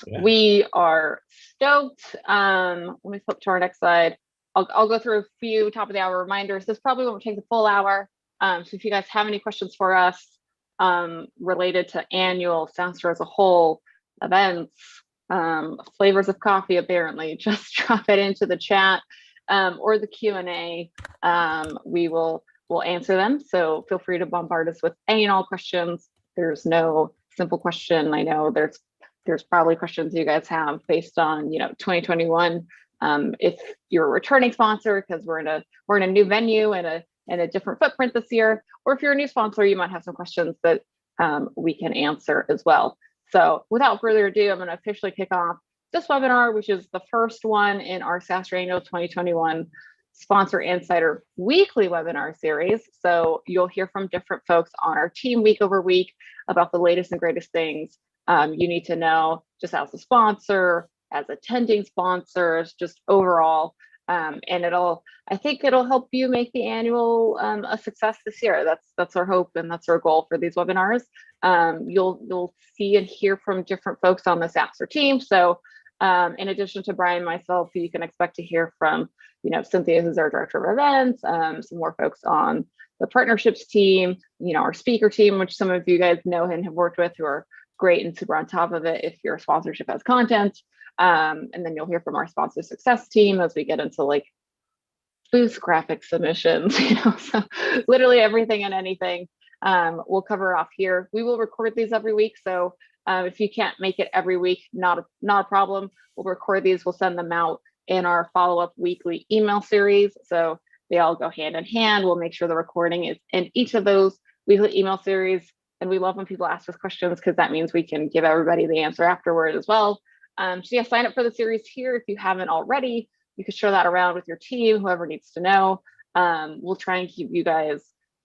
Yeah. We are stoked. Let me flip to our next slide. I'll go through a few top of the hour reminders. This probably won't take the full hour. So if you guys have any questions for us related to annual SaaStr as a whole, events, flavors of coffee, apparently, just drop it into the chat or the Q&A. We'll answer them. So feel free to bombard us with any and all questions. There's no simple question. I know there's probably questions you guys have based on 2021. If you're a returning sponsor, because we're in a new venue and a different footprint this year, or if you're a new sponsor, you might have some questions that we can answer as well. So without further ado, I'm going to officially kick off this webinar, which is the first one in our SaaStr Annual 2021 Sponsor Insider weekly webinar series. So you'll hear from different folks on our team week over week about the latest and greatest things you need to know just as a sponsor, as attending sponsors, just overall. And I think it'll help you make the annual a success this year. That's our hope and that's our goal for these webinars. You'll see and hear from different folks on the SaaStr team. So in addition to Brian and myself, you can expect to hear from Cynthia, who's our director of events, some more folks on the partnerships team, our speaker team, which some of you guys know and have worked with, who are great and super on top of it if your sponsorship has content. And then you'll hear from our sponsor success team as we get into like booth graphic submissions, so literally everything and anything we'll cover off here. We will record these every week. So if you can't make it every week, not a problem. We'll record these, we'll send them out in our follow-up weekly email series. So they all go hand in hand. We'll make sure the recording is in each of those weekly email series. And we love when people ask us questions because that means we can give everybody the answer afterward as well. So yeah, sign up for the series here if you haven't already. You can share that around with your team, whoever needs to know. We'll try and keep you guys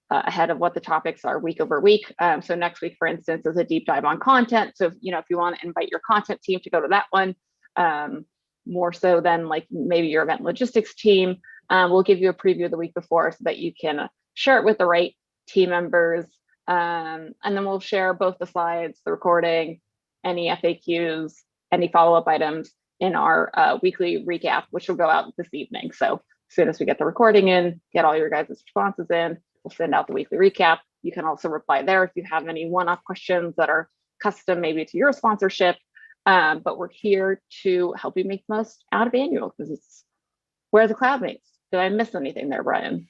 ahead of what the topics are week over week. So next week, for instance, is a deep dive on content. So if you want to invite your content team to go to that one, more so than like maybe your event logistics team, we'll give you a preview the week before so that you can share it with the right team members. And then we'll share both the slides, the recording, any FAQs, any follow-up items in our weekly recap, which will go out this evening. So as soon as we get the recording in, get all your guys' responses in, we'll send out the weekly recap. You can also reply there if you have any one-off questions that are custom maybe to your sponsorship. But we're here to help you make the most out of annual because it's where the cloud meets. Did I miss anything there, Brian?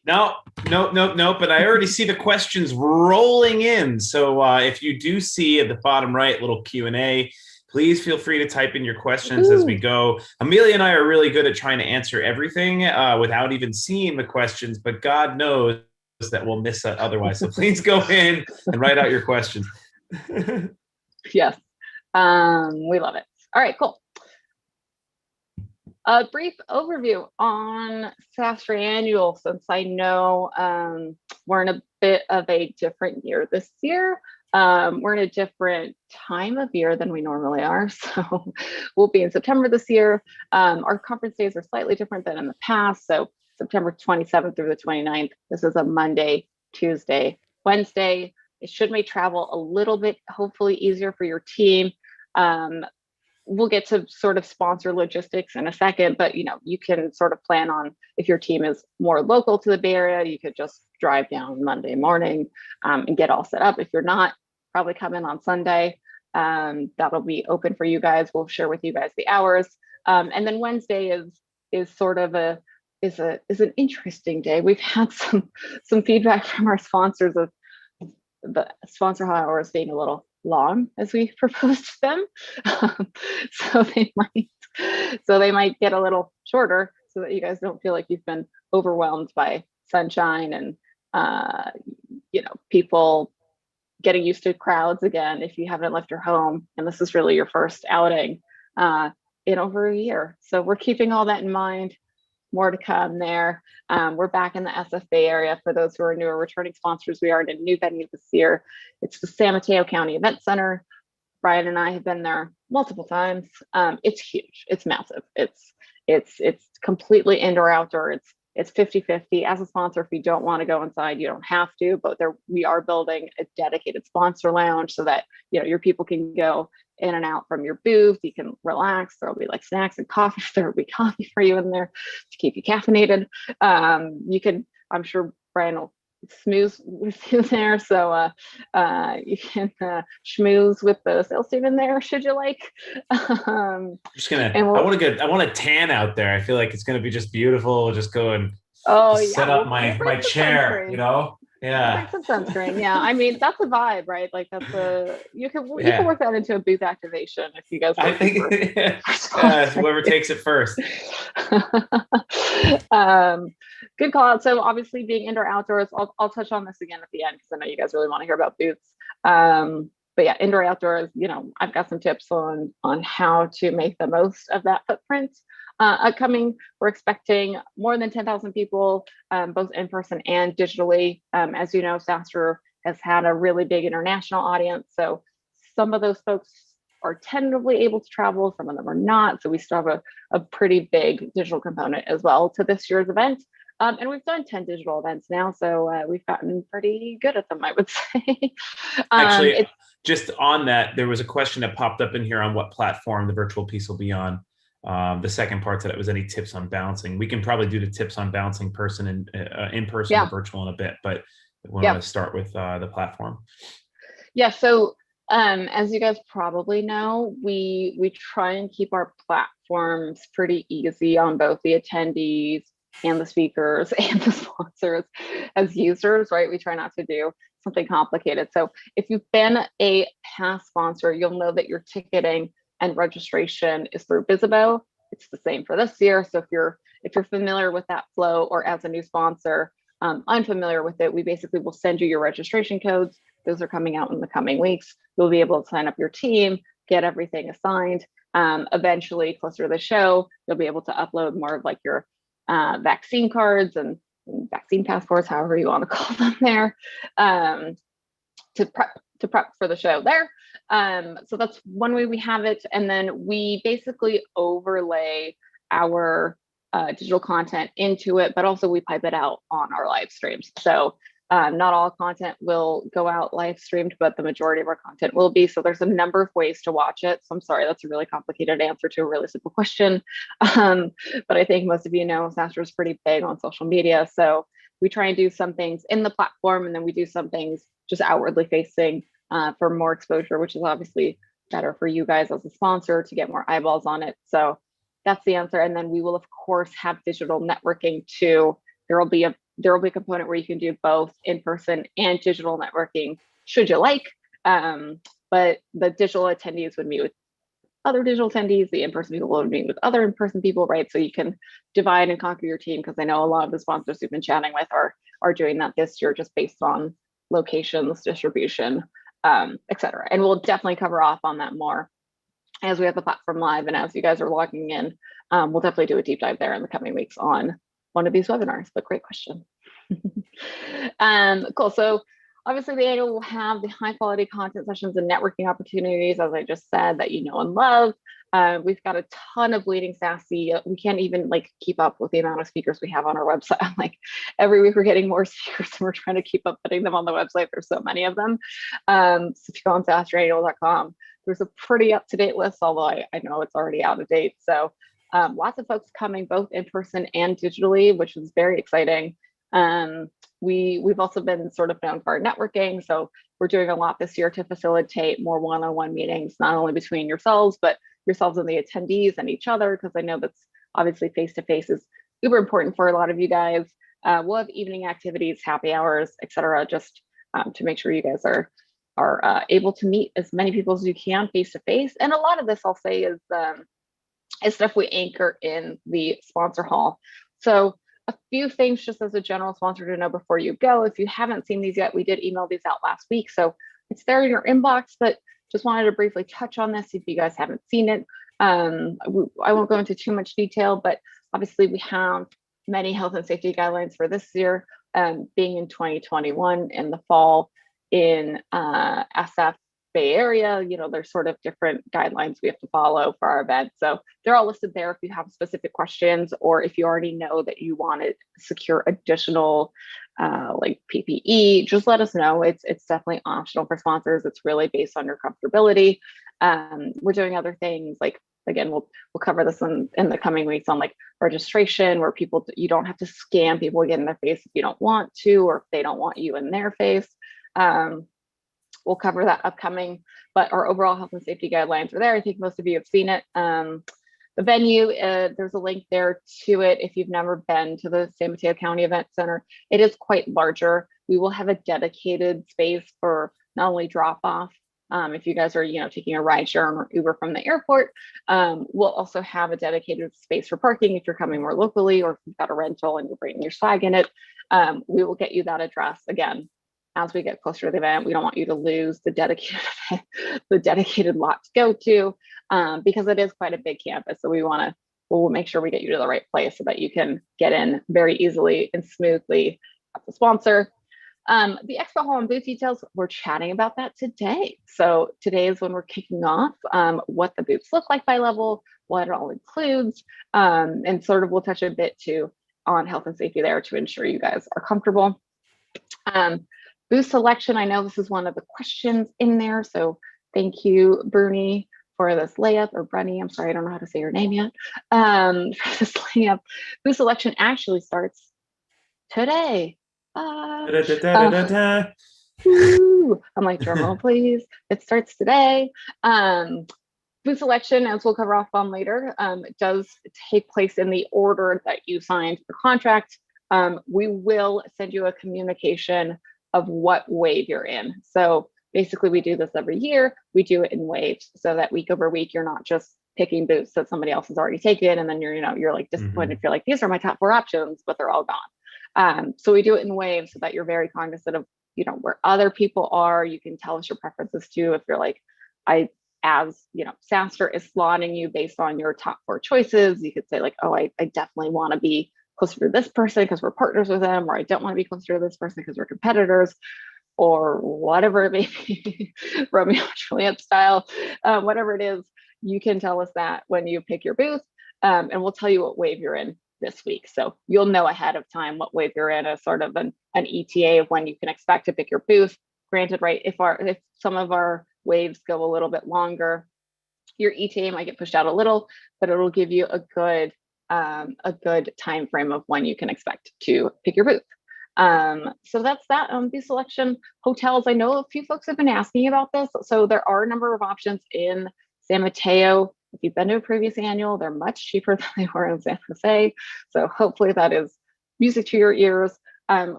No, but I already see the questions rolling in. So if you do see at the bottom right, little Q&A, please feel free to type in your questions as we go. Amelia and I are really good at trying to answer everything without even seeing the questions, but God knows that we'll miss that otherwise. So please go in and write out your questions. Yes, we love it. All right, cool. A brief overview on SaaStr Annual, since I know we're in a bit of a different year this year. We're in a different time of year than we normally are. So we'll be in September this year. Our conference days are slightly different than in the past. So September 27th through the 29th. This is a Monday, Tuesday, Wednesday. It should make travel a little bit, hopefully, easier for your team. We'll get to sort of sponsor logistics in a second, but you can sort of plan on if your team is more local to the Bay Area, you could just drive down Monday morning and get all set up. If you're not, probably come in on Sunday. That'll be open for you guys. We'll share with you guys the hours. And then Wednesday is sort of is an interesting day. We've had some feedback from our sponsors of the sponsor hours being a little long as we proposed to them. So they might get a little shorter so that you guys don't feel like you've been overwhelmed by sunshine and people getting used to crowds again if you haven't left your home and this is really your first outing in over a year. So we're keeping all that in mind. More to come there. We're back in the SF Bay Area. For those who are new or returning sponsors, we are in a new venue this year. It's the San Mateo County Event Center. Brian and I have been there multiple times. It's huge. It's massive. It's completely indoor outdoor. It's it's 50-50. As a sponsor, if you don't want to go inside, you don't have to, but we are building a dedicated sponsor lounge so that, your people can go in and out from your booth. You can relax. There'll be like snacks and coffee. There will be coffee for you in there to keep you caffeinated. You can, I'm sure Brian will smooth with you there. So you can schmooze with the sales team in there, should you like. I'm just gonna, I want to tan out there. I feel like it's gonna be just beautiful. Just go and set up my chair, Yeah. Bring some sunscreen. Yeah. I mean, that's a vibe, right? Like you can work that into a booth activation if you guys I think whoever takes it first. Good call out. So obviously being indoor outdoors, I'll touch on this again at the end because I know you guys really want to hear about booths. But yeah, indoor outdoors, I've got some tips on how to make the most of that footprint. Upcoming, we're expecting more than 10,000 people, both in person and digitally. As you know, SaaStr has had a really big international audience. So some of those folks are tentatively able to travel, some of them are not. So we still have a pretty big digital component as well to this year's event. And we've done 10 digital events now, so we've gotten pretty good at them, I would say. Actually, just on that, there was a question that popped up in here on what platform the virtual piece will be on. The second part to that was any tips on bouncing. We can probably do the tips on bouncing person and in person and virtual in a bit, but we want to start with the platform. Yeah, so as you guys probably know, we try and keep our platforms pretty easy on both the attendees and the speakers and the sponsors as users, right? We try not to do something complicated. So if you've been a past sponsor, you'll know that your ticketing and registration is through Visibo. It's the same for this year. So if you're familiar with that flow, or as a new sponsor, unfamiliar with it, we basically will send you your registration codes. Those are coming out in the coming weeks. You'll be able to sign up your team, get everything assigned. Eventually, closer to the show, you'll be able to upload more of like your vaccine cards and vaccine passports, however you want to call them there, to prep for the show there. So that's one way we have it. And then we basically overlay our digital content into it, but also we pipe it out on our live streams. So not all content will go out live streamed, but the majority of our content will be. So there's a number of ways to watch it. So I'm sorry, that's a really complicated answer to a really simple question. But I think most of you know SaaStr is pretty big on social media. So we try and do some things in the platform, and then we do some things just outwardly facing for more exposure, which is obviously better for you guys as a sponsor to get more eyeballs on it. So that's the answer. And then we will, of course, have digital networking too. There will be a component where you can do both in-person and digital networking, should you like. But the digital attendees would meet with other digital attendees, the in-person people would meet with other in-person people, right? So you can divide and conquer your team, because I know a lot of the sponsors we've been chatting with are doing that this year, just based on locations, distribution, et cetera. And we'll definitely cover off on that more as we have the platform live, and as you guys are logging in. We'll definitely do a deep dive there in the coming weeks on one of these webinars, but great question. Cool. So obviously the annual will have the high quality content sessions and networking opportunities, as I just said, that you know and love. We've got a ton of bleeding sassy. We can't even keep up with the amount of speakers we have on our website. Every week we're getting more speakers, and we're trying to keep up putting them on the website. There's so many of them. So if you go on SaaStrannual.com, there's a pretty up-to-date list, although I know it's already out of date. So lots of folks coming both in person and digitally, which is very exciting. We've also been sort of known for our networking. So we're doing a lot this year to facilitate more one-on-one meetings, not only between yourselves, but yourselves and the attendees and each other, because I know that's obviously face-to-face is super important for a lot of you guys. We'll have evening activities, happy hours, et cetera, just to make sure you guys are able to meet as many people as you can face-to-face. And a lot of this, I'll say, is stuff we anchor in the sponsor hall. So a few things just as a general sponsor to know before you go. If you haven't seen these yet, we did email these out last week, so it's there in your inbox, but just wanted to briefly touch on this if you guys haven't seen it. I won't go into too much detail, but obviously we have many health and safety guidelines for this year, being in 2021 in the fall in SF Bay Area, you know, there's sort of different guidelines we have to follow for our event. So they're all listed there if you have specific questions, or if you already know that you want to secure additional like PPE, just let us know. It's definitely optional for sponsors. It's really based on your comfortability. We're doing other things like, again, we'll cover this in the coming weeks on like registration, where people, you don't have to scam people get in their face if you don't want to, or if they don't want you in their face. We'll cover that upcoming, but our overall health and safety guidelines are there. I think most of you have seen it. The venue, there's a link there to it. If you've never been to the San Mateo County Event Center, it is quite larger. We will have a dedicated space for not only drop off, if you guys are, you know, taking a ride share or Uber from the airport, we'll also have a dedicated space for parking if you're coming more locally, or if you've got a rental and you're bringing your swag in it. We will get you that address again as we get closer to the event. We don't want you to lose the dedicated lot to go to, because it is quite a big campus. So we'll make sure we get you to the right place so that you can get in very easily and smoothly as a sponsor. The expo hall and booth details, we're chatting about that today. So today is when we're kicking off what the booths look like by level, what it all includes, and sort of we'll touch a bit too on health and safety there to ensure you guys are comfortable. Booth selection, I know this is one of the questions in there, so thank you, Bernie, for this layup, or Brunny, I'm sorry, I don't know how to say your name yet. For this layup, booth selection actually starts today. I'm like, drum roll, please. It starts today. Booth selection, as we'll cover off on later, does take place in the order that you signed your contract. We will send you a communication of what wave you're in. So basically, we do this every year. We do it in waves so that week over week, you're not just picking booths that somebody else has already taken, and then you're like disappointed. You're like, these are my top 4 options, but they're all gone. So we do it in waves so that you're very cognizant of, you know, where other people are. You can tell us your preferences too. If you're like, SaaStr is slotting you based on your top 4 choices. You could say like, oh, I definitely want to be closer to this person because we're partners with them, or I don't want to be closer to this person because we're competitors, or whatever it may be, Romeo and Juliet style, whatever it is, you can tell us that when you pick your booth, and we'll tell you what wave you're in this week. So you'll know ahead of time what wave you're in, as sort of an ETA of when you can expect to pick your booth. Granted, right, if some of our waves go a little bit longer, your ETA might get pushed out a little, but it'll give you a good time frame of when you can expect to pick your booth. So that's that. Booth selection. Hotels, I know a few folks have been asking about this. So there are a number of options in San Mateo. If you've been to a previous annual, they're much cheaper than they were in San Jose. So hopefully that is music to your ears.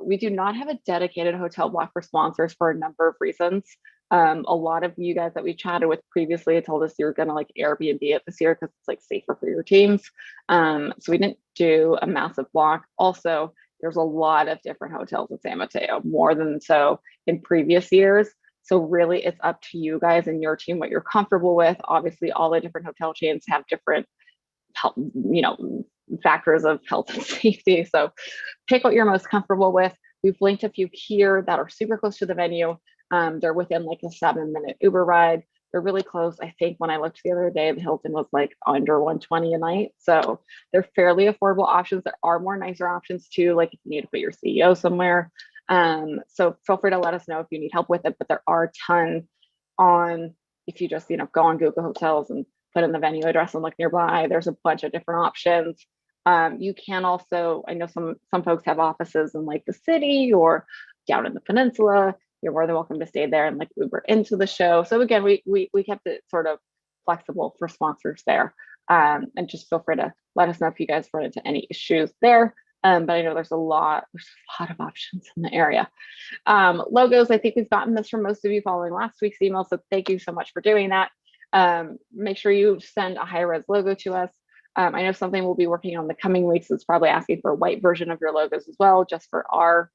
We do not have a dedicated hotel block for sponsors for a number of reasons. A lot of you guys that we chatted with previously told us you were going to like Airbnb it this year because it's like safer for your teams. So we didn't do a massive block. Also, there's a lot of different hotels in San Mateo, more than so in previous years. So really it's up to you guys and your team what you're comfortable with. Obviously, all the different hotel chains have different health, factors of health and safety. So pick what you're most comfortable with. We've linked a few here that are super close to the venue. They're within like a 7-minute Uber ride. They're really close. I think when I looked the other day, the Hilton was like under 120 a night. So they're fairly affordable options. There are more nicer options too, like if you need to put your CEO somewhere. So feel free to let us know if you need help with it, but there are a ton on, if you just, go on Google Hotels and put in the venue address and look nearby, there's a bunch of different options. You can also, I know some folks have offices in like the city or down in the peninsula. You're more than welcome to stay there and like Uber into the show. So again, we kept it sort of flexible for sponsors there. And just feel free to let us know if you guys run into any issues there. But I know there's a lot of options in the area. Logos, I think we've gotten this from most of you following last week's email. So thank you so much for doing that. Make sure you send a high-res logo to us. I know something we'll be working on the coming weeks is probably asking for a white version of your logos as well, just for our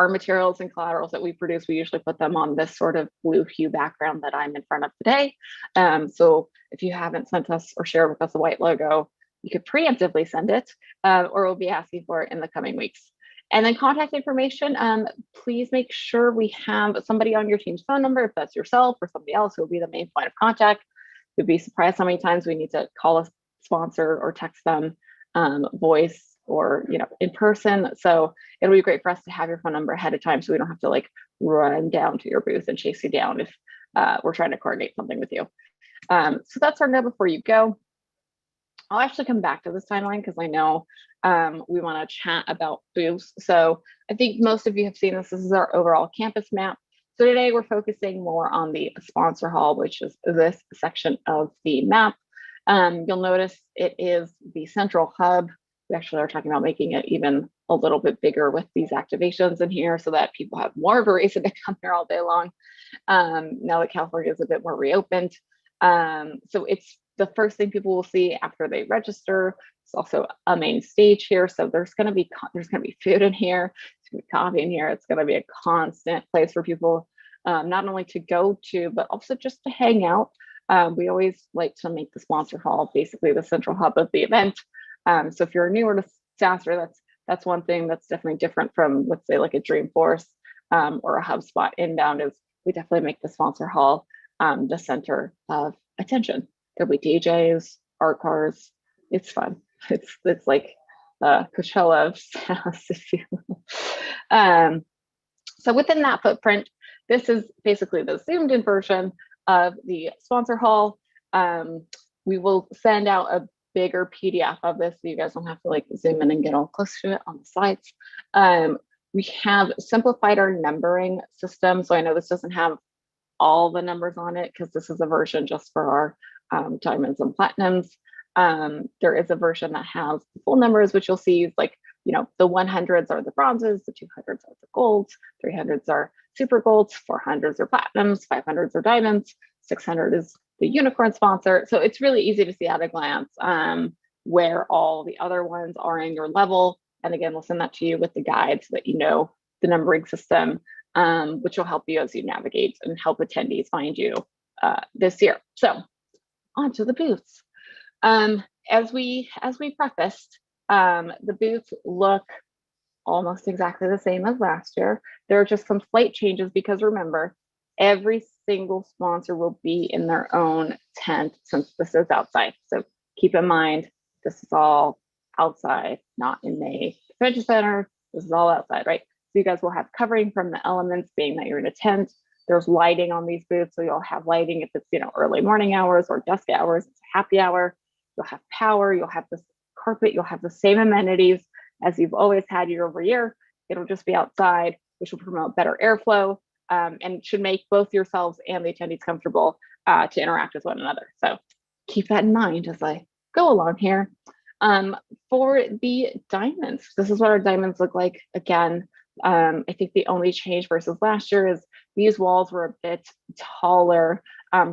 materials and collaterals that we produce. We usually put them on this sort of blue hue background that I'm in front of today. So if you haven't sent us or shared with us a white logo, you could preemptively send it, or we'll be asking for it in the coming weeks. And then contact information, please make sure we have somebody on your team's phone number, if that's yourself or somebody else who will be the main point of contact. You'd be surprised how many times we need to call a sponsor or text them, voice or in person. So it'll be great for us to have your phone number ahead of time so we don't have to like run down to your booth and chase you down if we're trying to coordinate something with you. So that's our note before you go. I'll actually come back to this timeline because I know we want to chat about booths. So I think most of you have seen this. This is our overall campus map. So today we're focusing more on the sponsor hall, which is this section of the map. You'll notice it is the central hub. We actually are talking about making it even a little bit bigger with these activations in here so that people have more of a reason to come here all day long. Now that California is a bit more reopened. So it's the first thing people will see after they register. It's also a main stage here. So there's going to be food in here, there's going to be coffee in here. It's going to be a constant place for people not only to go to, but also just to hang out. We always like to make the sponsor hall basically the central hub of the event. So if you're newer to SaaStr, that's one thing that's definitely different from, let's say, like a Dreamforce or a HubSpot inbound, is we definitely make the sponsor hall the center of attention. There'll be DJs, art cars. It's fun. It's like Coachella of SaaS, if you will. So within that footprint, this is basically the zoomed in version of the sponsor hall. We will send out a bigger PDF of this so you guys don't have to like zoom in and get all close to it on the slides. We have simplified our numbering system. So I know this doesn't have all the numbers on it because this is a version just for our diamonds and platinums. There is a version that has the full numbers, which you'll see is like, the 100s are the bronzes, the 200s are the golds, 300s are super golds, 400s are platinums, 500s are diamonds, 600 is the unicorn sponsor. So it's really easy to see at a glance where all the other ones are in your level. And again, we'll send that to you with the guide so that you know the numbering system, which will help you as you navigate and help attendees find you this year. So on to the booths. As we prefaced, the booths look almost exactly the same as last year. There are just some slight changes because remember, every single sponsor will be in their own tent since this is outside. So keep in mind, this is all outside, not in the convention center. This is all outside, right? So you guys will have covering from the elements, being that you're in a tent. There's lighting on these booths, so you'll have lighting if it's early morning hours or dusk hours. It's a happy hour. You'll have power. You'll have this carpet. You'll have the same amenities as you've always had year over year. It'll just be outside, which will promote better airflow and should make both yourselves and the attendees comfortable to interact with one another. So keep that in mind as I go along here. For the diamonds, this is what our diamonds look like. Again, I think the only change versus last year is these walls were a bit taller.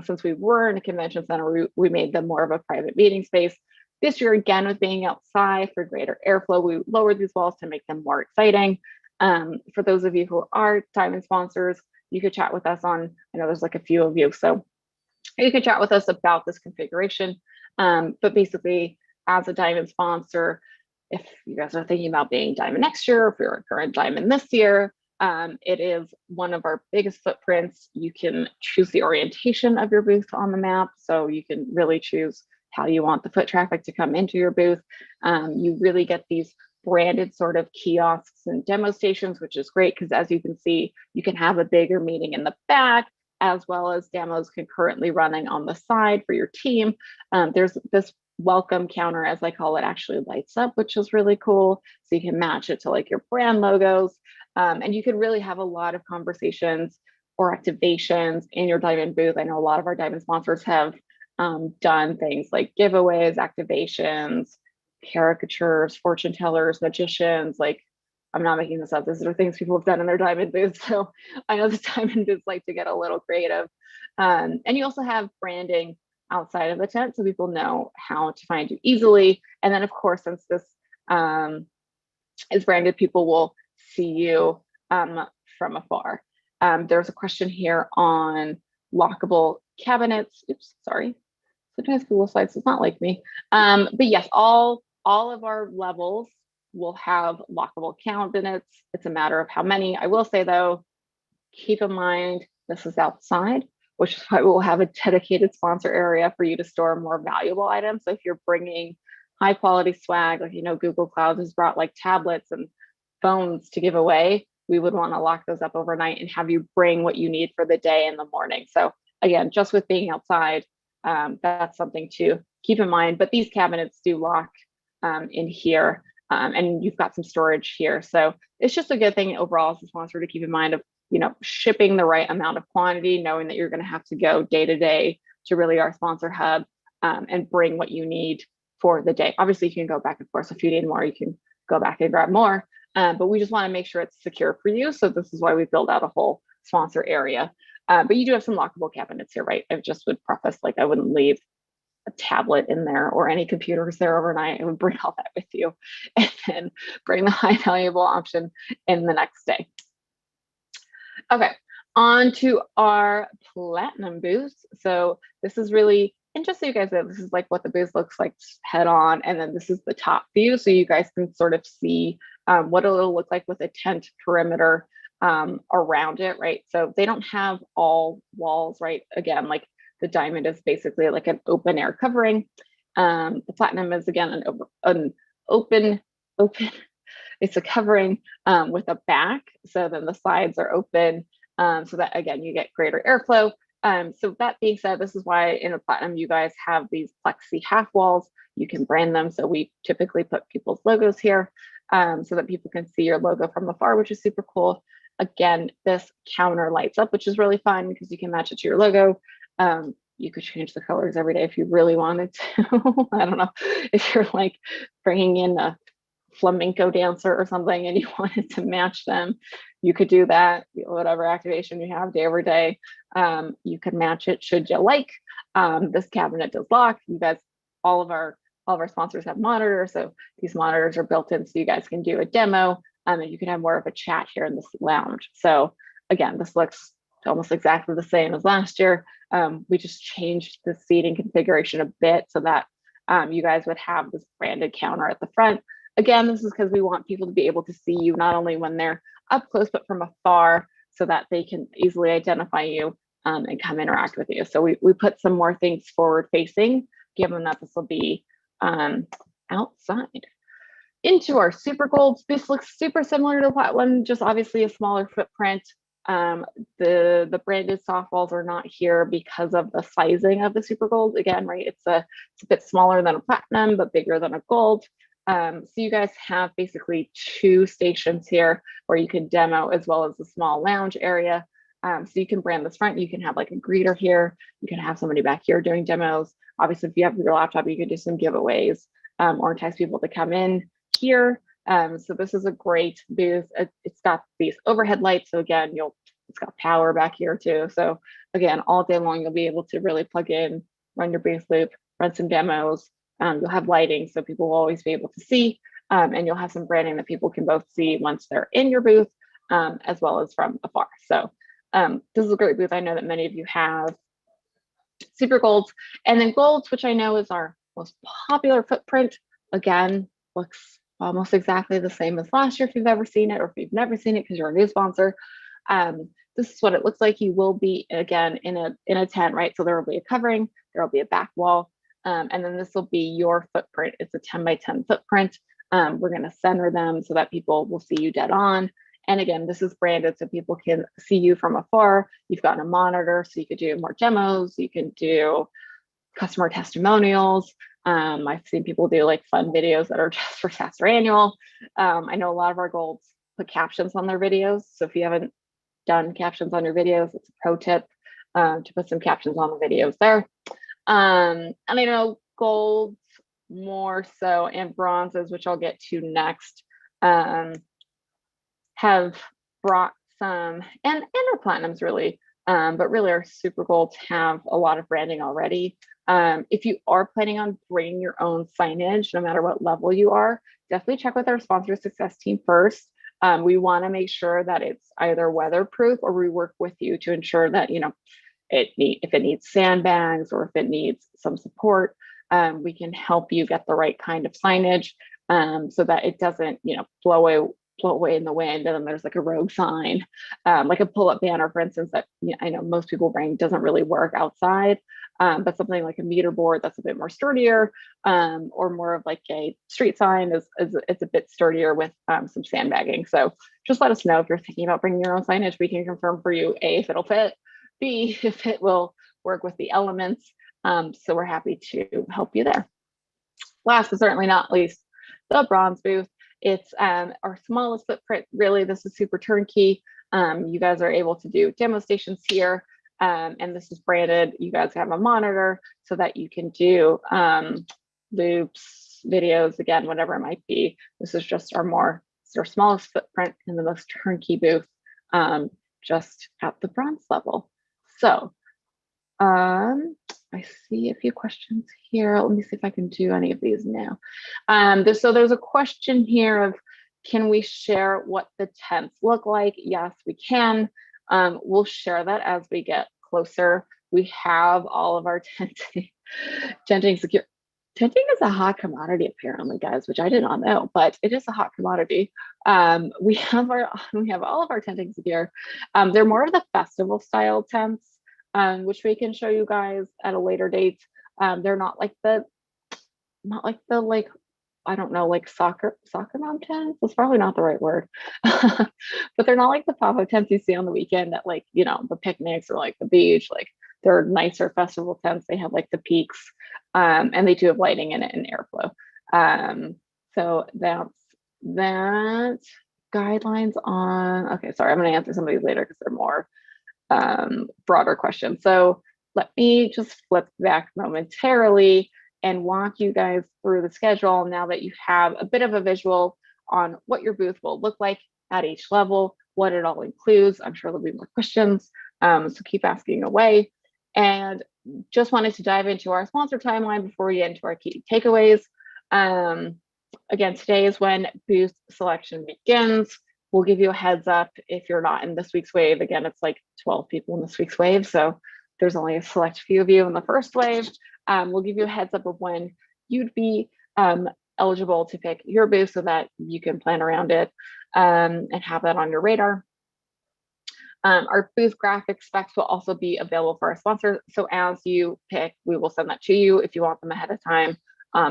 Since we were in a convention center, we made them more of a private meeting space. This year, again, with being outside for greater airflow, we lowered these walls to make them more exciting. For those of you who are diamond sponsors, you could chat with us on, I know there's like a few of you, so you can chat with us about this configuration. But basically, as a diamond sponsor, if you guys are thinking about being diamond next year, if you're a current diamond this year, it is one of our biggest footprints. You can choose the orientation of your booth on the map, so you can really choose how you want the foot traffic to come into your booth. You really get these branded sort of kiosks and demo stations, which is great because as you can see, you can have a bigger meeting in the back as well as demos concurrently running on the side for your team. There's this welcome counter, as I call it, actually lights up, which is really cool. So you can match it to like your brand logos. And you can really have a lot of conversations or activations in your diamond booth. I know a lot of our diamond sponsors have done things like giveaways, activations, caricatures, fortune tellers, magicians. Like, I'm not making this up. These are things people have done in their diamond booths. So I know the diamond booths like to get a little creative. And you also have branding outside of the tent so people know how to find you easily. And then of course, since this is branded, people will see you from afar. There's a question here on lockable cabinets. Oops, sorry. Sometimes Google Slides is not like me. But yes, all of our levels will have lockable candidates. It's a matter of how many. I will say though, keep in mind, this is outside, which is why we'll have a dedicated sponsor area for you to store more valuable items. So if you're bringing high quality swag, like, Google Cloud has brought like tablets and phones to give away, we would want to lock those up overnight and have you bring what you need for the day in the morning. So again, just with being outside, that's something to keep in mind. But these cabinets do lock in here, and you've got some storage here. So it's just a good thing overall as a sponsor to keep in mind of, shipping the right amount of quantity, knowing that you're going to have to go day to day to really our sponsor hub and bring what you need for the day. Obviously, you can go back and forth. So if you need more, you can go back and grab more. But we just want to make sure it's secure for you. So this is why we build out a whole sponsor area. But you do have some lockable cabinets here, right? I just would preface, like, I wouldn't leave a tablet in there or any computers there overnight. I would bring all that with you and then bring the high valuable option in the next day. Okay, on to our platinum booth. So this is really, and just so you guys know, this is like what the booth looks like head on, and then this is the top view, so you guys can sort of see what it'll look like with a tent perimeter around it, right? So they don't have all walls, right? Again, like the diamond is basically like an open air covering. The platinum is again an open. It's a covering with a back, so then the sides are open, so that again you get greater airflow. So that being said, this is why in a platinum you guys have these plexi half walls. You can brand them, so we typically put people's logos here so that people can see your logo from afar, which is super cool. Again, this counter lights up, which is really fun because you can match it to your logo. You could change the colors every day if you really wanted to. I don't know, if you're like bringing in a flamenco dancer or something and you wanted to match them, you could do that. Whatever activation you have day over day, you can match it should you like. This cabinet does lock. You guys, all of our sponsors have monitors, so these monitors are built in so you guys can do a demo, and you can have more of a chat here in this lounge. So again, this looks almost exactly the same as last year. We just changed the seating configuration a bit so that you guys would have this branded counter at the front. Again, this is because we want people to be able to see you not only when they're up close, but from afar so that they can easily identify you and come interact with you. So we put some more things forward facing, given that this will be outside. Into our super golds, this looks super similar to that one, just obviously a smaller footprint. The branded soft walls are not here because of the sizing of the super gold. Again, right, it's a bit smaller than a platinum, but bigger than a gold. So you guys have basically two stations here where you can demo as well as a small lounge area. So you can brand this front, you can have like a greeter here, you can have somebody back here doing demos. Obviously, if you have your laptop, you can do some giveaways or entice people to come in here. So this is a great booth. It's got these overhead lights. So again, it's got power back here too. So again, all day long, you'll be able to really plug in, run your booth loop, run some demos. You'll have lighting, so people will always be able to see, and you'll have some branding that people can both see once they're in your booth, as well as from afar. So this is a great booth. I know that many of you have super golds, and then golds, which I know is our most popular footprint. Again, looks almost exactly the same as last year if you've ever seen it, or if you've never seen it because you're a new sponsor. This is what it looks like. You will be again in a tent, right? So there will be a covering, there will be a back wall. And then this will be your footprint. It's a 10 by 10 footprint. We're going to center them so that people will see you dead on. And again, this is branded so people can see you from afar. You've got a monitor, so you could do more demos. You can do customer testimonials. I've seen people do like fun videos that are just for SaaStr Annual. I know a lot of our golds put captions on their videos. So if you haven't done captions on your videos, it's a pro tip to put some captions on the videos there. And I know golds more so, and bronzes, which I'll get to next, have brought some, and our platinums really, but really our super golds have a lot of branding already. If you are planning on bringing your own signage, no matter what level you are, definitely check with our sponsor success team first. We want to make sure that it's either weatherproof, or we work with you to ensure that, if it needs sandbags or if it needs some support, we can help you get the right kind of signage. so that it doesn't, blow away in the wind, and then there's like a rogue sign, like a pull-up banner, for instance, that I know most people bring doesn't really work outside. But something like a meter board that's a bit more sturdier, or more of like a street sign is it's a bit sturdier with some sandbagging. So just let us know if you're thinking about bringing your own signage. We can confirm for you, A, if it'll fit, B, if it will work with the elements. So we're happy to help you there. Last but certainly not least, the bronze booth. It's our smallest footprint, really. This is super turnkey. You guys are able to do demo stations here, and this is branded. You guys have a monitor so that you can do loops, videos, again, whatever it might be. This is just our smallest footprint and the most turnkey booth, just at the bronze level. So I see a few questions here. Let me see if I can do any of these now. There's a question here of, can we share what the tents look like? Yes, we can. We'll share that as we get closer. We have all of our tenting secure. Tenting is a hot commodity, apparently, guys, which I did not know, but it is a hot commodity. We have all of our tenting secure. They're more of the festival style tents, which we can show you guys at a later date. They're not like the I don't know, like soccer mom tents. That's probably not the right word, but they're not like the pop-up tents you see on the weekend at the picnics or like the beach. Like, they're nicer festival tents. They have like the peaks, and they do have lighting in it and airflow. So that's that. Guidelines on. Okay, sorry, I'm going to answer some of these later because they're more broader questions. So let me just flip back momentarily and walk you guys through the schedule now that you have a bit of a visual on what your booth will look like at each level, what it all includes. I'm sure there'll be more questions, so keep asking away. And just wanted to dive into our sponsor timeline before we get into our key takeaways. Again, today is when booth selection begins. We'll give you a heads up if you're not in this week's wave. Again, it's like 12 people in this week's wave, so there's only a select few of you in the first wave. We'll give you a heads up of when you'd be eligible to pick your booth so that you can plan around it, and have that on your radar. Our booth graphic specs will also be available for our sponsors. So as you pick, we will send that to you. If you want them ahead of time,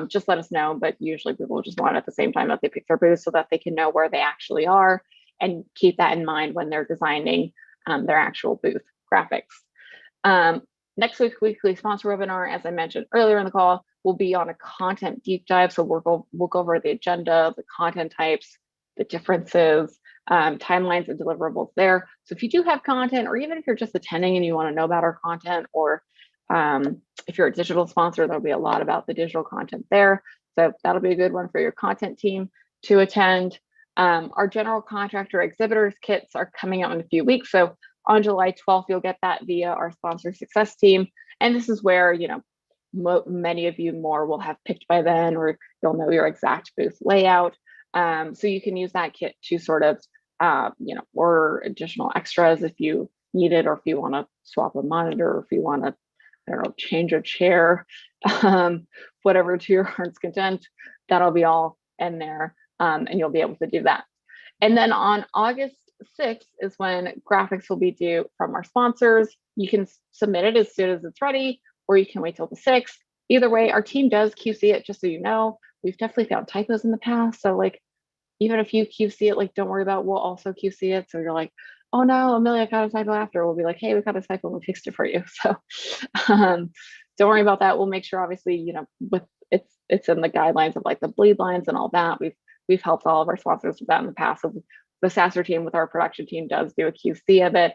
just let us know. But usually people just want it at the same time that they pick their booth so that they can know where they actually are and keep that in mind when they're designing their actual booth graphics. Next week's weekly sponsor webinar, as I mentioned earlier in the call, will be on a content deep dive. So we'll go over the agenda, the content types, the differences, timelines and deliverables there. So if you do have content, or even if you're just attending and you want to know about our content, or if you're a digital sponsor, there'll be a lot about the digital content there. So that'll be a good one for your content team to attend. Our general contractor exhibitors kits are coming out in a few weeks. So on July 12th, you'll get that via our sponsor success team. And this is where, many of you more will have picked by then, or you'll know your exact booth layout. So you can use that kit to sort of, order additional extras if you need it, or if you want to swap a monitor, or if you want to, change a chair, whatever to your heart's content, that'll be all in there. And you'll be able to do that. And then on August 6th is when graphics will be due from our sponsors. You can submit it as soon as it's ready, or you can wait till the 6th. Either way, our team does QC it, just so you know. We've definitely found typos in the past. So even if you QC it, don't worry about, we'll also QC it. So you're like, oh no, Amelia got a typo after. We'll be like, hey, we got a typo and we fixed it for you. So don't worry about that. We'll make sure, obviously, with it's in the guidelines of the bleed lines and all that. We've helped all of our sponsors with that in the past. So the SaaStr team with our production team does do a QC of it,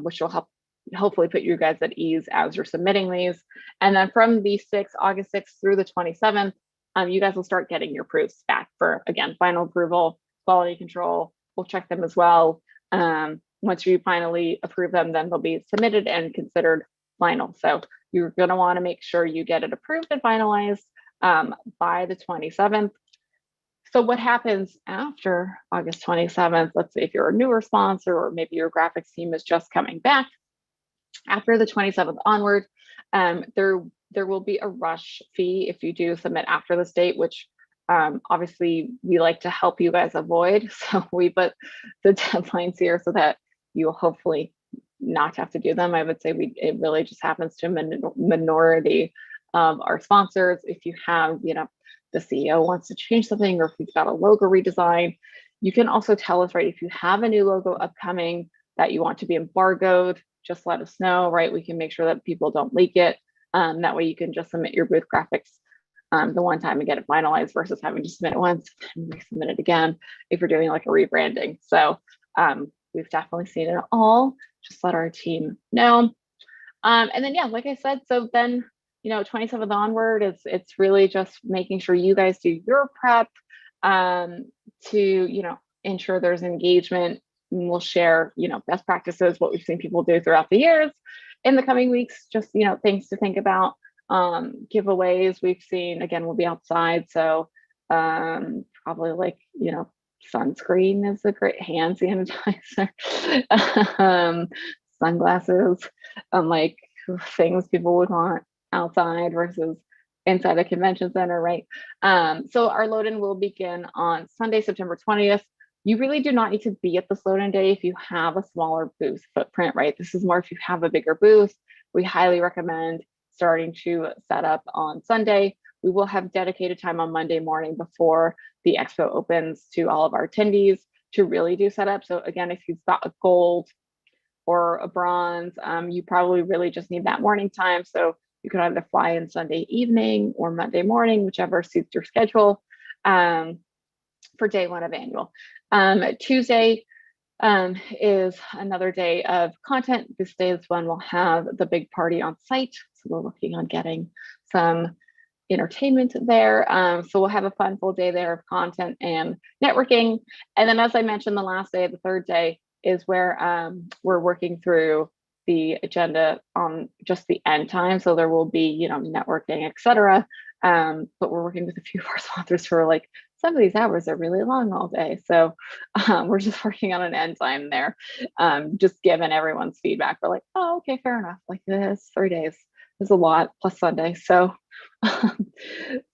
which will hopefully put you guys at ease as you're submitting these. And then from the August 6th through the 27th, you guys will start getting your proofs back for, again, final approval, quality control. We'll check them as well. Once you finally approve them, then they'll be submitted and considered final. So you're going to want to make sure you get it approved and finalized by the 27th. So what happens after August 27th? Let's say if you're a newer sponsor, or maybe your graphics team is just coming back. After the 27th onward, there will be a rush fee if you do submit after this date, which Obviously, we like to help you guys avoid, so we put the deadlines here so that you'll hopefully not have to do them. I would say it really just happens to a minority of our sponsors. If you have, the CEO wants to change something, or if you've got a logo redesign, you can also tell us, right? If you have a new logo upcoming that you want to be embargoed, just let us know, right? We can make sure that people don't leak it. That way you can just submit your booth graphics the one time and get it finalized versus having to submit it once and resubmit it again if you're doing like a rebranding. So we've definitely seen it all. Just let our team know. And then, yeah, like I said, so then, 27th onward, it's really just making sure you guys do your prep to, ensure there's engagement. And we'll share, best practices, what we've seen people do throughout the years. In the coming weeks, just, things to think about. Giveaways we've seen, again, we'll be outside. So probably like, sunscreen is a great hand sanitizer, sunglasses, like things people would want outside versus inside a convention center, right? So our load-in will begin on Sunday, September 20th. You really do not need to be at this load-in day if you have a smaller booth footprint, right? This is more if you have a bigger booth. We highly recommend starting to set up on Sunday. We will have dedicated time on Monday morning before the expo opens to all of our attendees to really do setup. So again, if you've got a gold or a bronze, you probably really just need that morning time. So you can either fly in Sunday evening or Monday morning, whichever suits your schedule, for day one of annual. Tuesday is another day of content. This day is when we'll have the big party on site. So we're working on getting some entertainment there. So we'll have a fun full day there of content and networking. And then, as I mentioned, the last day, the third day, is where we're working through the agenda on just the end time. So there will be, networking, etc. But we're working with a few of our sponsors who are like, some of these hours are really long all day. So we're just working on an end time there. Just given everyone's feedback, we're like, oh, okay, fair enough. Like this, 3 days is a lot plus Sunday. So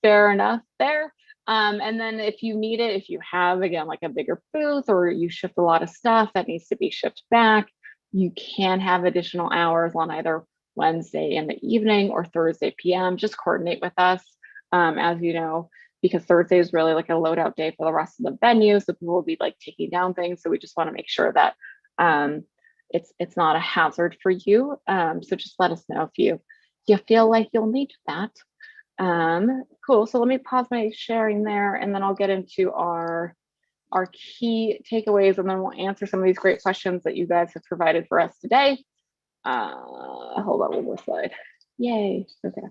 fair enough there. And then if you need it, if you have, again, like a bigger booth or you ship a lot of stuff that needs to be shipped back, you can have additional hours on either Wednesday in the evening or Thursday PM. Just coordinate with us, as you know, because Thursday is really like a loadout day for the rest of the venue. So people will be like taking down things. So we just want to make sure that it's not a hazard for you. So just let us know if you feel like you'll need that. Cool. So let me pause my sharing there, and then I'll get into our key takeaways, and then we'll answer some of these great questions that you guys have provided for us today. Hold on one more slide. Yay. Okay.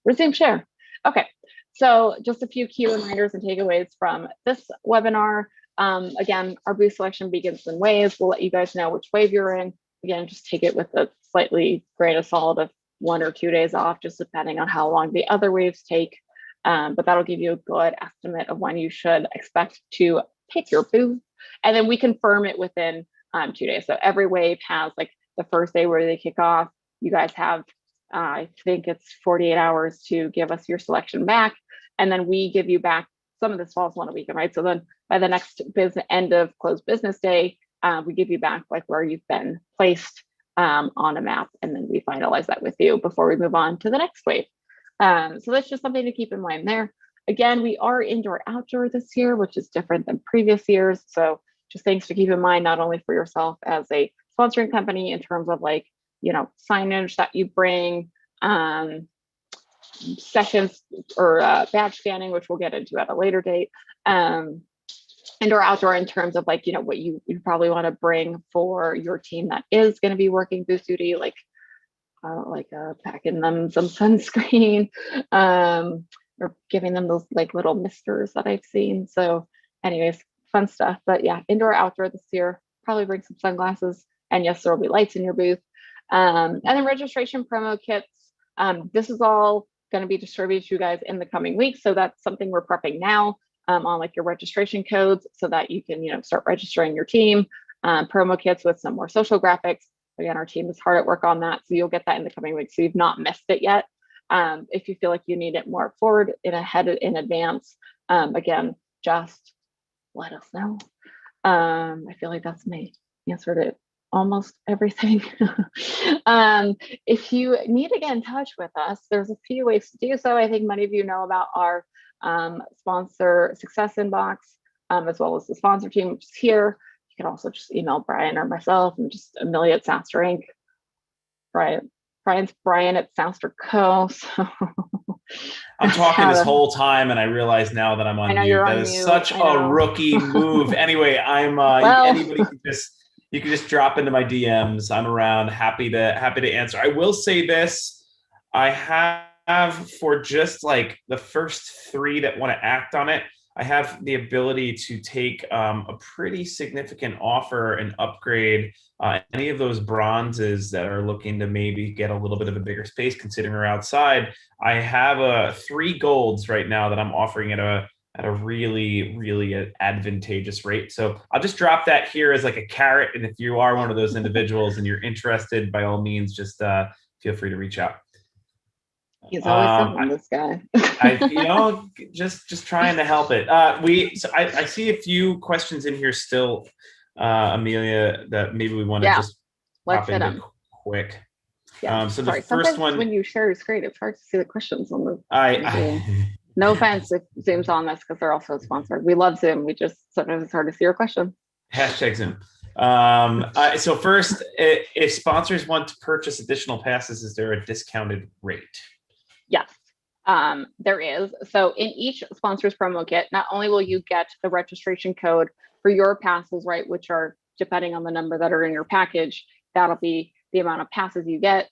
Resume share. Okay. So just a few key reminders and takeaways from this webinar. Again, our booth selection begins in waves. We'll let you guys know which wave you're in. Again, just take it with a slightly grain of salt of 1 or 2 days off, just depending on how long the other waves take. But that'll give you a good estimate of when you should expect to pick your booth. And then we confirm it within 2 days. So every wave has like the first day where they kick off. You guys have, I think it's 48 hours to give us your selection back. And then we give you back, some of this falls on a weekend, right? So then by the next end of closed business day, we give you back like where you've been placed on a map, and then we finalize that with you before we move on to the next wave. So that's just something to keep in mind there. Again, we are indoor outdoor this year, which is different than previous years. So just things to keep in mind, not only for yourself as a sponsoring company in terms of like, signage that you bring, sessions or badge scanning, which we'll get into at a later date. Indoor outdoor in terms of like, what you probably want to bring for your team that is going to be working booth duty, like packing them some sunscreen, or giving them those like little misters that I've seen. So anyways, fun stuff. But yeah, indoor outdoor this year, probably bring some sunglasses, and yes, there will be lights in your booth. And then registration promo kits. This is all going to be distributed to you guys in the coming weeks. So that's something we're prepping now, on like your registration codes so that you can, start registering your team. Promo kits with some more social graphics. Again, our team is hard at work on that. So you'll get that in the coming weeks. So you've not missed it yet. If you feel like you need it more forward in advance, again, just let us know. I feel like that's my answer to almost everything. If you need to get in touch with us, there's a few ways to do so. I think many of you know about our sponsor success inbox, as well as the sponsor team, which is here. You can also just email Brian or myself, and just Amelia at SaaStr Inc. Brian's Brian at SaaStr Co. So I'm talking this whole time, and I realize now that I'm on mute. That is such a rookie move. Anyway, I'm anybody you can just drop into my DMs. I'm around, happy to answer. I will say this: I have, for just like the first 3 that want to act on it, I have the ability to take a pretty significant offer and upgrade any of those bronzes that are looking to maybe get a little bit of a bigger space, considering we're outside. I have 3 golds right now that I'm offering at a really, really advantageous rate. So I'll just drop that here as like a carrot. And if you are one of those individuals and you're interested, by all means, just feel free to reach out. He's always something, this guy. Just trying to help it. I see a few questions in here still, Amelia, that maybe we want to just let's hit them quick. Yeah. So Sorry, the first one, when you share your screen, it's hard to see the questions on the. No offense if Zoom's on this, because they're also sponsored. We love Zoom. We just sometimes it's hard to see your question. #Zoom. So first, if sponsors want to purchase additional passes, is there a discounted rate? Yes, there is. So in each sponsor's promo kit, not only will you get the registration code for your passes, right, which are depending on the number that are in your package, that'll be the amount of passes you get.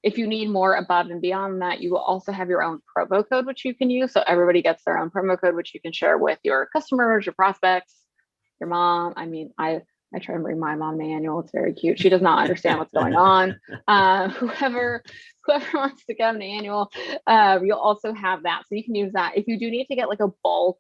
If you need more above and beyond that, you will also have your own promo code, which you can use. So everybody gets their own promo code, which you can share with your customers, your prospects, your mom. I mean, I try and bring my mom the annual. It's very cute. She does not understand what's going on. Whoever wants to get an annual, you'll also have that. So you can use that. If you do need to get like a bulk,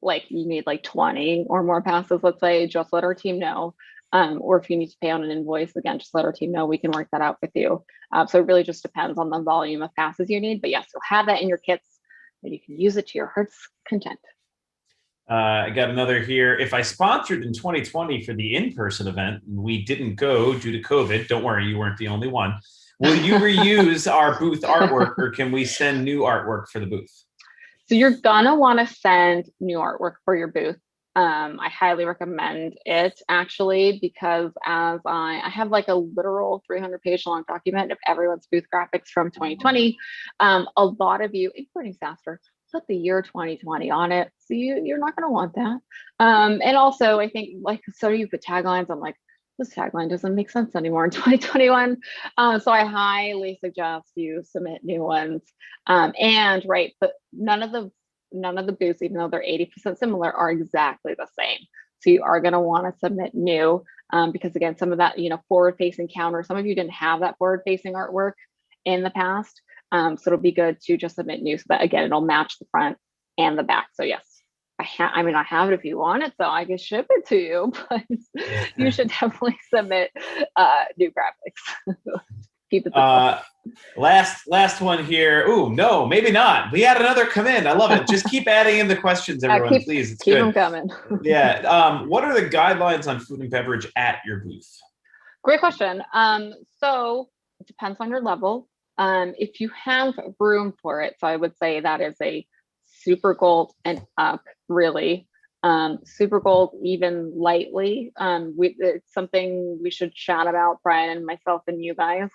like you need like 20 or more passes, let's say, just let our team know. Or if you need to pay on an invoice, again, just let our team know. We can work that out with you. So it really just depends on the volume of passes you need. But yes, you'll have that in your kits and you can use it to your heart's content. I got another here. If I sponsored in 2020 for the in-person event and we didn't go due to COVID, don't worry, you weren't the only one. Will you reuse our booth artwork, or can we send new artwork for the booth? So you're gonna want to send new artwork for your booth. I highly recommend it, actually, because as I have like a literal 300-page long document of everyone's booth graphics from 2020. A lot of you, including SaaStr, put the year 2020 on it. So you're not going to want that. And also, I think, like, so you put taglines. I'm like, this tagline doesn't make sense anymore in 2021. So I highly suggest you submit new ones. But none of the booths, even though they're 80% similar, are exactly the same. So you are going to want to submit new, because again, some of that, forward-facing counter, some of you didn't have that forward-facing artwork in the past. So it'll be good to just submit new, so that again, it'll match the front and the back. So yes, I have it if you want it, so I can ship it to you, but you should definitely submit new graphics. Keep it last one here. Ooh, no, maybe not. We had another come in. I love it. Just keep adding in the questions, everyone, please. It's keep good. them coming. Yeah. What are the guidelines on food and beverage at your booth? Great question. So it depends on your level. If you have room for it, so I would say that is a super gold and up, really. Super gold, even lightly. It's something we should chat about, Brian and myself and you guys.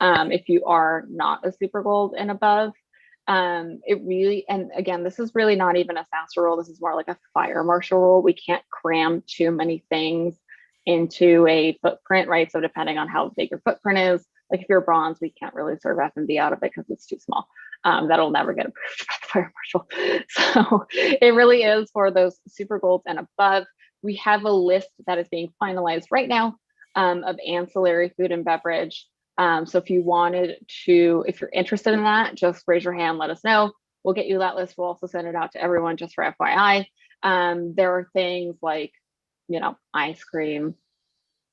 If you are not a super gold and above, it really, and again, this is really not even a SaaStr rule. This is more like a fire marshal rule. We can't cram too many things into a footprint, right? So depending on how big your footprint is, like if you're bronze, we can't really serve F&B out of it because it's too small. That'll never get approved by the fire marshal. So it really is for those super golds and above. We have a list that is being finalized right now of ancillary food and beverage. So if you're interested in that, just raise your hand, let us know. We'll get you that list. We'll also send it out to everyone just for FYI. There are things like, ice cream.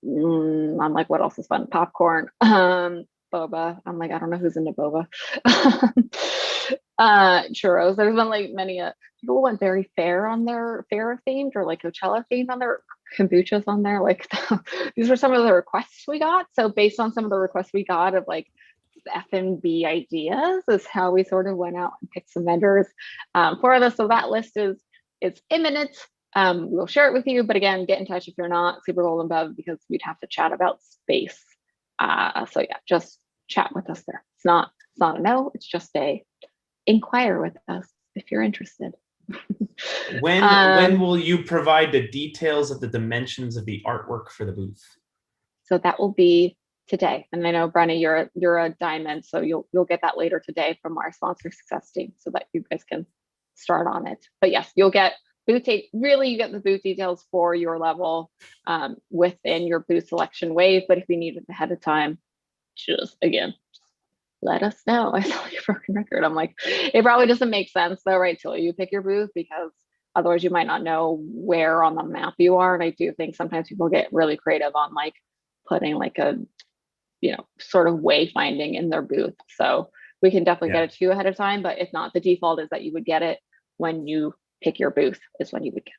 I'm like, what else is fun? Popcorn. boba. I'm like, I don't know who's into boba. Churros. There's been like many people went very fair themed or like Coachella themed on their kombuchas on there. Like these were some of the requests we got. So based on some of the requests we got of like F&B ideas is how we sort of went out and picked some vendors for this. So that list is imminent. We'll share it with you, but again, get in touch if you're not super gold and above because we'd have to chat about space. So yeah, just chat with us there. It's not a no, it's just a inquire with us if you're interested. When will you provide the details of the dimensions of the artwork for the booth? So that will be today. And I know Brenna, you're a diamond, so you'll get that later today from our sponsor success team so that you guys can start on it. But yes, you'll get booth really you get the booth details for your level within your booth selection wave. But if you need it ahead of time, just let us know. I saw your broken record. I'm like, it probably doesn't make sense though, right? Till you pick your booth, because otherwise you might not know where on the map you are. And I do think sometimes people get really creative on like putting like a, sort of wayfinding in their booth. So we can definitely get it to you ahead of time, but if not, the default is that you would get it when you pick your booth is when you would get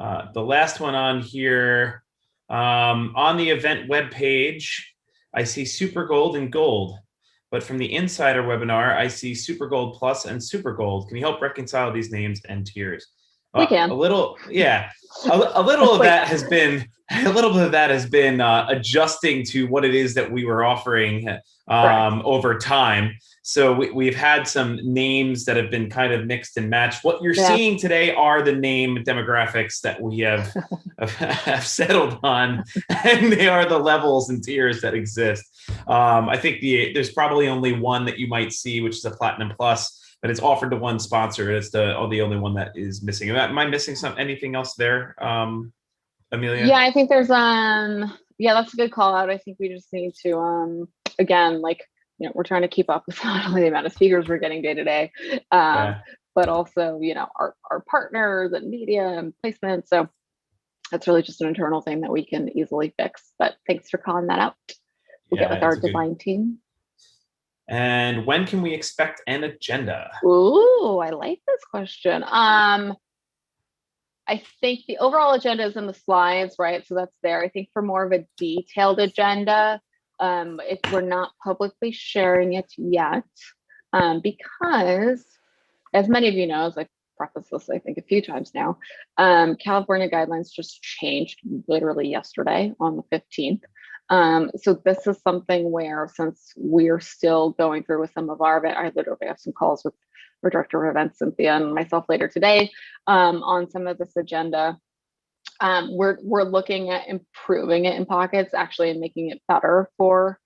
it. The last one on here, on the event webpage, I see Super Gold and Gold, but from the Insider webinar, I see Super Gold Plus and Super Gold. Can you help reconcile these names and tiers? We can. A little, yeah. A little of that has been adjusting to what it is that we were offering over time. So we've had some names that have been kind of mixed and matched. What you're seeing today are the name demographics that we have settled on, and they are the levels and tiers that exist. I think there's probably only one that you might see, which is a Platinum Plus, but it's offered to one sponsor. It's the only one that is missing. Am I missing anything else there, Amelia? Yeah, I think there's that's a good call out. I think we just need to again, like, we're trying to keep up with not only the amount of speakers we're getting day to day, but also, our partners and media and placement. So that's really just an internal thing that we can easily fix. But thanks for calling that out. We'll get with our design team. And when can we expect an agenda? Ooh, I like this question. I think the overall agenda is in the slides, right? So that's there. I think for more of a detailed agenda, if we're not publicly sharing it yet, because as many of you know, as I've prefaced this, I think a few times now, California guidelines just changed literally yesterday on the 15th. So this is something where, since we're still going through with some of our event, I literally have some calls with our director of events, Cynthia, and myself later today on some of this agenda. We're looking at improving it in pockets, actually, and making it better for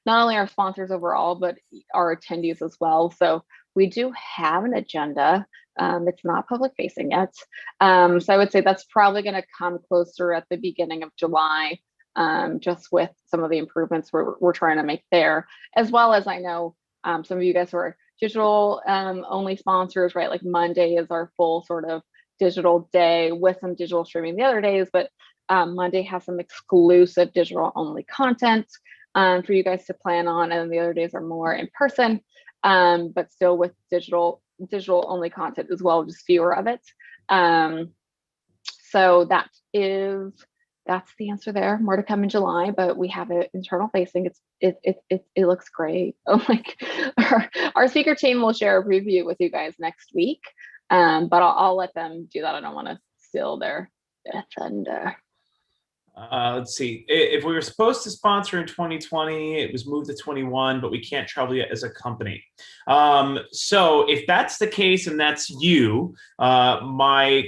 not only our sponsors overall, but our attendees as well. So we do have an agenda. It's not public facing yet. So I would say that's probably going to come closer at the beginning of July. Just with some of the improvements we're trying to make there, as well as I know some of you guys who are digital only sponsors, right? Like Monday is our full sort of digital day with some digital streaming the other days, but Monday has some exclusive digital only content for you guys to plan on, and then the other days are more in person, but still with digital only content as well, just fewer of it. So that's the answer there. More to come in July, but we have it internal facing. It looks great. Oh, like our speaker team will share a preview with you guys next week, but I'll let them do that. I don't want to steal their thunder. Let's see. If we were supposed to sponsor in 2020, it was moved to 21, but we can't travel yet as a company. So if that's the case and that's you, my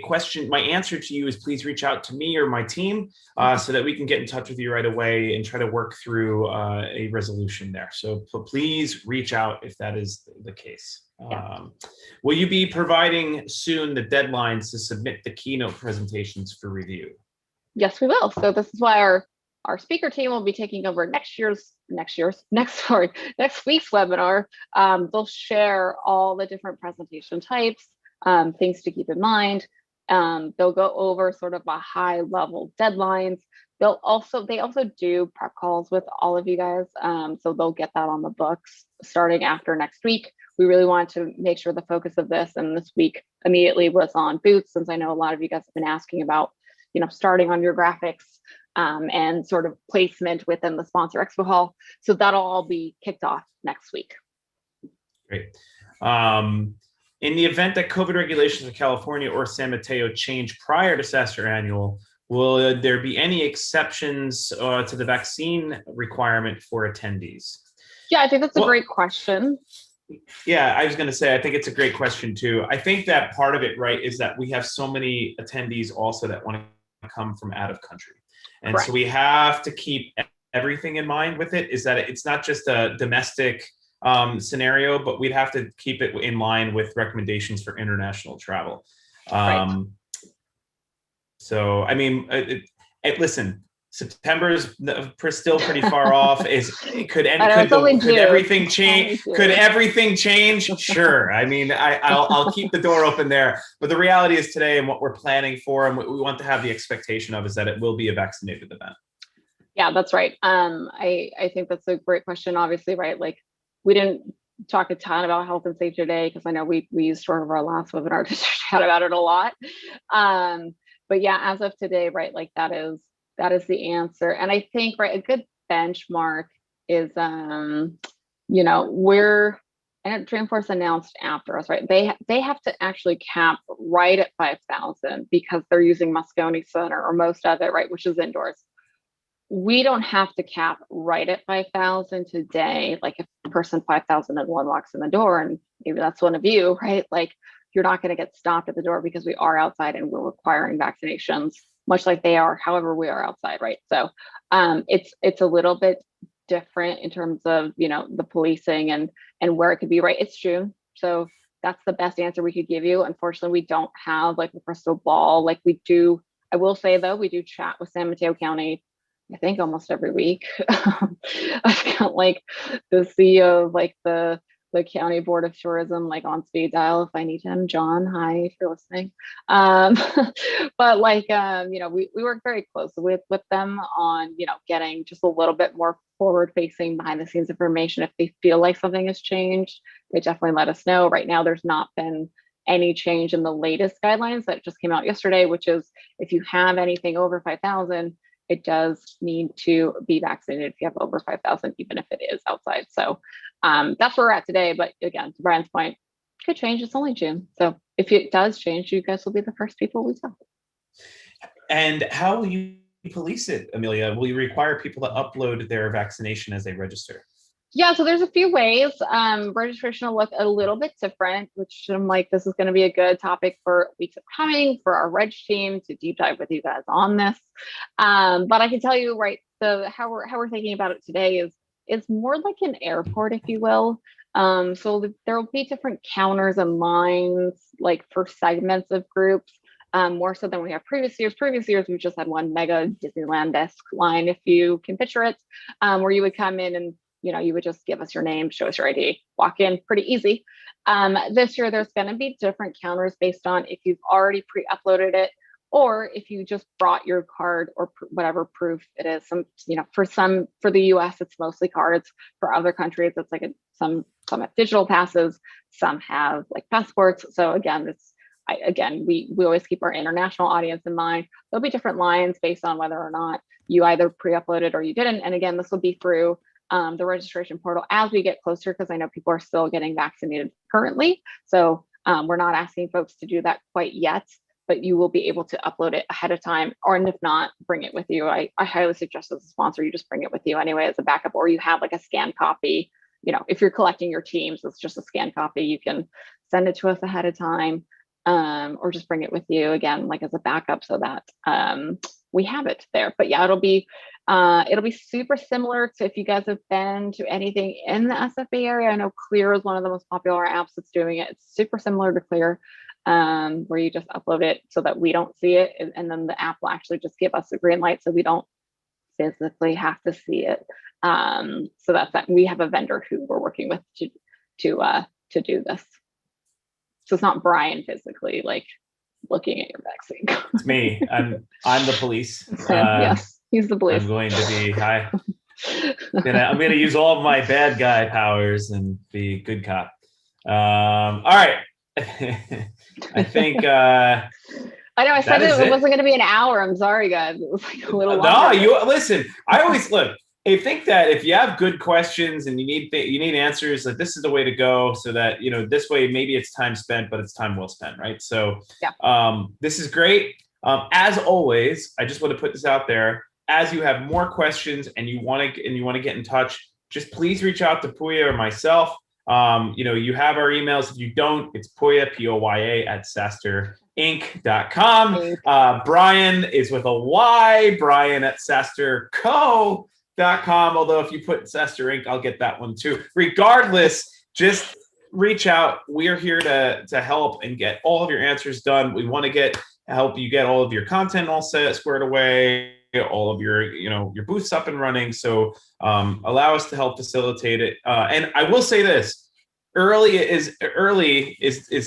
answer to you is please reach out to me or my team so that we can get in touch with you right away and try to work through a resolution there. So please reach out if that is the case. Will you be providing soon the deadlines to submit the keynote presentations for review? Yes, we will. So this is why our speaker team will be taking over next week's webinar. They'll share all the different presentation types, things to keep in mind. They'll go over sort of a high level deadlines. they also do prep calls with all of you guys. So they'll get that on the books starting after next week. We really wanted to make sure the focus of this and this week immediately was on booths, since I know a lot of you guys have been asking about, starting on your graphics and sort of placement within the sponsor expo hall. So that'll all be kicked off next week. Great. In the event that COVID regulations in California or San Mateo change prior to SaaStr Annual, will there be any exceptions to the vaccine requirement for attendees? Yeah, I think that's a great question. Yeah, I was going to say, I think it's a great question too. I think that part of it, right, is that we have so many attendees also that want to come from out of country. And Correct. So we have to keep everything in mind with it, is that it's not just a domestic scenario, but we'd have to keep it in line with recommendations for international travel. Right. So, I mean, listen, September is still pretty far off. Could everything change? Could everything change? Sure. I mean, I'll keep the door open there. But the reality is today, and what we're planning for, and what we want to have the expectation of, is that it will be a vaccinated event. Yeah, that's right. I think that's a great question. Obviously, right? Like, we didn't talk a ton about health and safety today because I know we used sort of our last webinar to chat about it a lot. But yeah, as of today, right? Like that is the answer. And I think, right, a good benchmark is, we're, and Dreamforce announced after us, right? They have to actually cap right at 5,000 because they're using Moscone Center or most of it, right, which is indoors. We don't have to cap right at 5,000 today. Like if person 5,001 walks in the door, and maybe that's one of you, right? Like you're not going to get stopped at the door because we are outside and we're requiring vaccinations, much like they are. However, we are outside, right? So it's a little bit different in terms of the policing and where it could be. Right? It's June, so that's the best answer we could give you. Unfortunately, we don't have like a crystal ball like we do. I will say though, we do chat with San Mateo County, I think almost every week. I've got like the CEO of like the county board of tourism like on speed dial if I need him. John, hi, if you're listening. But like we work very closely with them on getting just a little bit more forward facing behind the scenes information. If they feel like something has changed, they definitely let us know. Right now there's not been any change in the latest guidelines that just came out yesterday, which is if you have anything over 5,000, it does need to be vaccinated if you have over 5,000, even if it is outside. So that's where we're at today. But again, to Brian's point, it could change. It's only June. So if it does change, you guys will be the first people we tell. And how will you police it, Amelia? Will you require people to upload their vaccination as they register? Yeah, so there's a few ways. Registration will look a little bit different, which I'm like, this is going to be a good topic for weeks upcoming for our reg team to deep dive with you guys on this. But I can tell you, right, how we're thinking about it today is more like an airport, if you will. So there will be different counters and lines, like for segments of groups, more so than we have previous years. Previous years, we've just had one mega Disneyland-esque line, if you can picture it, where you would come in and you would just give us your name, show us your ID, walk in, pretty easy. This year, there's going to be different counters based on if you've already pre-uploaded it or if you just brought your card or whatever proof it is. For the US, it's mostly cards. For other countries, it's like some have digital passes, some have like passports. So again, we always keep our international audience in mind. There'll be different lines based on whether or not you either pre-uploaded or you didn't. And again, this will be through the registration portal as we get closer, because I know people are still getting vaccinated currently. So we're not asking folks to do that quite yet, but you will be able to upload it ahead of time, and if not, bring it with you. I highly suggest as a sponsor, you just bring it with you anyway as a backup, or you have like a scanned copy. If you're collecting your teams, it's just a scanned copy. You can send it to us ahead of time, or just bring it with you again, like as a backup, so that we have it there. But yeah, it'll be super similar to if you guys have been to anything in the SFA area. I know Clear is one of the most popular apps that's doing it. It's super similar to Clear, where you just upload it so that we don't see it, and then the app will actually just give us a green light so we don't physically have to see it. So that's that. We have a vendor who we're working with to do this. So it's not Brian physically like looking at your vaccine. It's me. I'm the police. Yes. Use the blues. I'm going to be high. I'm gonna use all of my bad guy powers and be good cop. All right. I think I know I said is it wasn't going to be an hour. I'm sorry, guys. It was like a little No, longer. you listen. I always look. I think that if you have good questions and you need answers, like this is the way to go. So that this way maybe it's time spent, but it's time well spent, right? So yeah. this is great. As always, I just want to put this out there. As you have more questions and you want to get in touch, just please reach out to Puya or myself. You have our emails. If you don't, it's Puya, P-O-Y-A at SaaStrinc.com. Brian is with a Y, Brian at SaaStrCo.com. Although if you put SaaStr Inc., I'll get that one too. Regardless, just reach out. We are here to help and get all of your answers done. We want to help you get all of your content all squared away, all of your booths up and running. So allow us to help facilitate it. And I will say this. Early is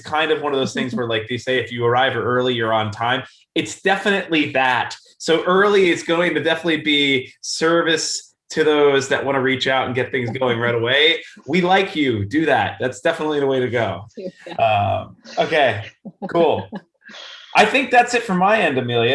kind of one of those things where, like they say, if you arrive early, you're on time. It's definitely that. So early is going to definitely be service to those that want to reach out and get things going right away. We like you. Do that. That's definitely the way to go. Okay, cool. I think that's it from my end, Amelia.